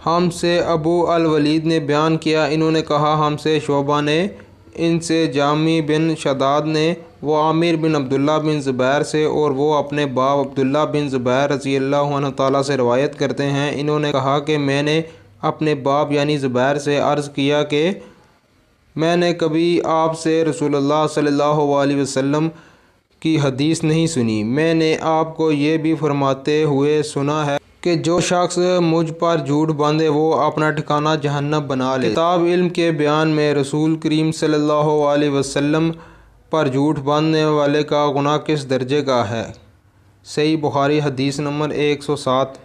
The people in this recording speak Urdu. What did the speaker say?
ہم سے ابو الولید نے بیان کیا، انہوں نے کہا ہم سے شعبہ نے، ان سے جامی بن شداد نے، وہ عامر بن عبداللہ بن زبیر سے، اور وہ اپنے باپ عبداللہ بن زبیر رضی اللہ عنہ تعالیٰ سے روایت کرتے ہیں، انہوں نے کہا کہ میں نے اپنے باپ یعنی زبیر سے عرض کیا کہ میں نے کبھی آپ سے رسول اللہ صلی اللہ علیہ وسلم کی حدیث نہیں سنی، میں نے آپ کو یہ بھی فرماتے ہوئے سنا ہے کہ جو شخص مجھ پر جھوٹ باندھے وہ اپنا ٹھکانہ جہنم بنا لے۔ کتاب علم کے بیان میں رسول کریم صلی اللہ علیہ وسلم پر جھوٹ باندھنے والے کا گناہ کس درجے کا ہے؟ صحیح بخاری حدیث نمبر 107۔